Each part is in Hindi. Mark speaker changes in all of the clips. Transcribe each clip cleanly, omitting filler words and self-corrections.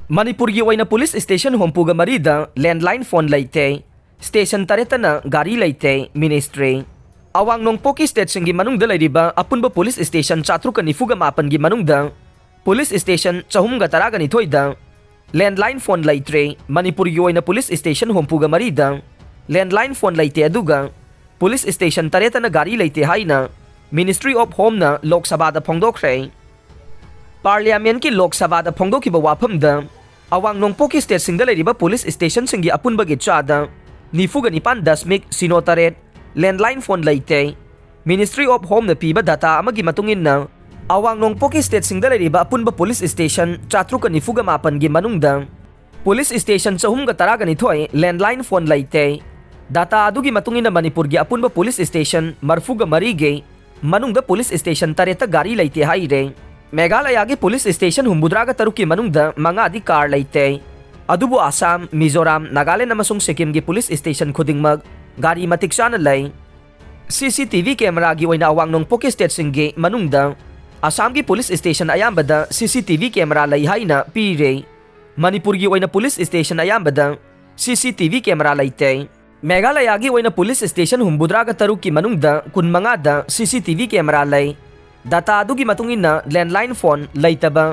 Speaker 1: मणिपुर की पुलिस स्टेशन होमपुग मरीद लैंडलाइन फोन लेते स्टेशन तरेतना गाड़ी लेते मिनिस्ट्री अवांग नोंगपो की स्टेट सिंगी मनुंग दलैरिबा अपुनबा पुलिस स्टेशन 494 की मनुंग दा पुलिस स्टेशन 412 दा लैंडलाइन फोन लेते मणिपुर की पुलिस स्टेशन होमपुग मरीद लैंडलाइन फोन लेते अदुगा पुलिस स्टेशन तरेतना गाड़ी लेते हाइना मिनिस्ट्री ऑफ होम ना लोकसभा फोंदोखरे पार्लियामेंट की लोकसभा फोंदोखिबा वाफमदा अवांग नोंगपो की स्टेट सिंगल लेरिबा पुलिस स्टेशन सिंगी अपुनबगी चादा 94.8 लैंडलाइन फोन लेते मिनिस्ट्री ऑफ होम ने पीबा डाटा अमगी मतुंगिन्ना अवांग नोंगपो की स्टेट सिंगल लेरिबा अपुनबा पुलिस स्टेशन 494 की मनुंगदा पुलिस स्टेशन 412 लैंडलाइन फोन लेते डाटा अदुगी मतुंगिन्ना मणिपुर की अपुनबा पुलिस स्टेशन 4 गे मनुंगदा पुलिस स्टेशन 13 गाड़ी लेते हाइरे मेघालय की पुलिस स्टेशन 53 की मनुंगदा मंगादी कार लेते अदुबु आसाम मिजोराम नागालैंड अमसुंग सिक्किम की पुलिस स्टेशन खुदिंगमक गाड़ी मतिक चाना लै सीसीटीवी कैमरा की ओइना अवांग नोंगपो की स्टेट सिंगे मनुंगदा आसाम की पुलिस स्टेशन अयाम्बदा सीसीटीवी कैमरा लै हाइना पीरे मणिपुर की ओइना पुलिस स्टेशन अयाम्बदा सीसीटीवी कैमरा लेते मेघालय की ओइना पुलिस स्टेशन 53 की मनुंगदा 15 सीसीटीवी कैमरा लै डाटा अदुगी मतुंगिन्ना लैंडलाइन फोन लेतबा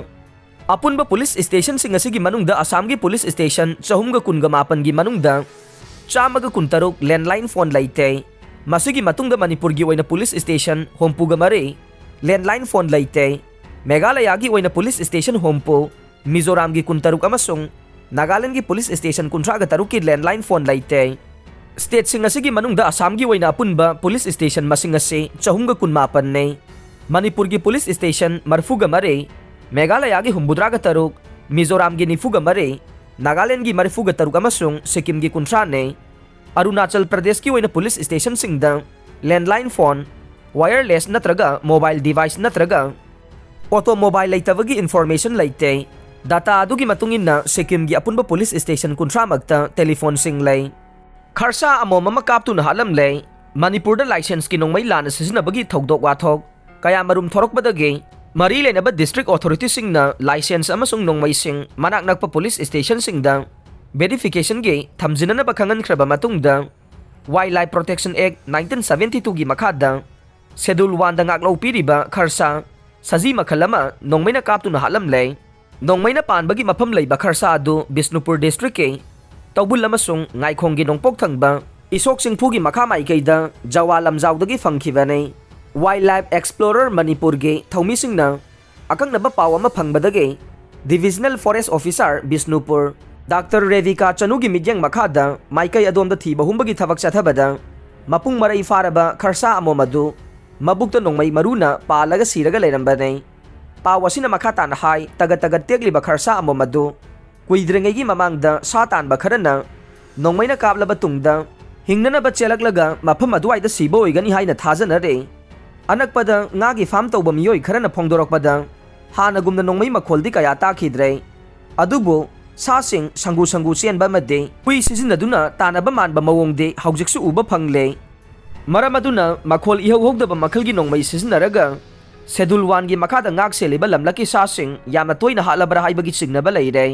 Speaker 1: अपुनबा पुलिस स्टेशन सिंग असिगी मनुंगदा आसाम की पुलिस स्टेशन 419 की मनुंगदा 113 लैंडलाइन फोन लेते मसिगी मतुंगदा मणिपुर की ओइना पुलिस स्टेशन होमपुगा मरे लैंडलाइन फोन लेते मेघालय की ओइना पुलिस स्टेशन होमपो मिजोराम की 13 अमसुंग नागालैंड की पुलिस स्टेशन 13 की लैंडलाइन फोन लेते स्टेट सिंग असिगी मनुंगदा आसाम की ओइना अपुनबा पुलिस स्टेशन मसिंग असे 419 ने मणिपुर की पुलिस स्टेशन 40 मेघालय की 53 मिजोराम की 94 नागालैंड की 43 सिक्किम की 30 ने अरुणाचल प्रदेश की ओइना पुलिस स्टेशन सिंगदा लैंडलाइन फोन वायरलेस नत्रगा मोबाइल डिवाइस नत्रगा ऑटोमोबाइल लेतबगी इन्फॉर्मेशन लेते डाटा अदुगी मतुंगिन्ना सिक्किम की अपुनबा पुलिस स्टेशन 30 मक्ता टेलीफोन सिंग लै खरसा अमोमम काप्तुना हालम लै मणिपुर लाइसेंस की नोंमै लाना सिजनबगी थौदोक वाथोक कया मरुम थोरकबदगे मरी लेनब डिस्ट्रिक्ट ऑथोरिटी सिंगना लाइसेंस अमसुंग नोंमैसिंग मनाक नकपा पुलिस स्टेशन सिंगदा वेरिफिकेशन गे थमजिननब खंगनख्रबा मतुंगदा वाइल्ड लाइफ प्रोटेक्शन एक्ट 1972 की मखादा शेड्यूल 1 दा ngaklau piriba खरसा सजी मखलमा नोंमैना काप्तुना हालम लै नोंमैना पानबगी मफम लैबा खरसा अदु बिष्णुपुर डिस्ट्रिक्ट के तौबुल अमसुंग ngaikonggi नोंपोक थंगबा इसोक सिंगफुगी मखा माइकैदा जवा लमजाउदगी फंगखिबने वाइल्ड लाइफ एक्सप्लोरर मणिपुर के थौमी सिंगना अकंगनबा पाव अमा फंगबदगे divisional forest officer Bishnupur doctor Revika Chanu की मित्यंग मखादा माइकई अदोमदा थीबा हुंबगी थबक चथबदा मपुंग मरई फारबा खरसा अमोमदु मबुक्ता नोंमै मरुना पालगा सिरगा लेरंबने पाव असिना मखा तान हाई तगत तगत तेगलिबा खरसा अमोमदु कुइद्रेंगैगी ममांगदा सा तानबा खरना नोंमैना काबलबा तुंगदा हिंगननबा चेलकलगा मफम अदुवाइदा सिबो ओइगनी हाइना थाजनरे अनकपदा ngaगी फार्म तौबा मियोय खरना फोंदोरकपदा हानगुमना नोंमै मखोलदी कया ताखिद्रे अदुबो सासिंग संगु संगु चेनबा मदे हुई सिजिनदुना तानबा मानबा मवोंगदे हौजिकसु उबा फंगले मरमदुना मखोल इहौहौदबा मखलगी नोंमै सिजिनरगा शेड्यूल 1 की मखादा ngak सेलिबा लमलकी सासिंग यामना तोयना हालबरा हाइबगी चिंगनबा लेरे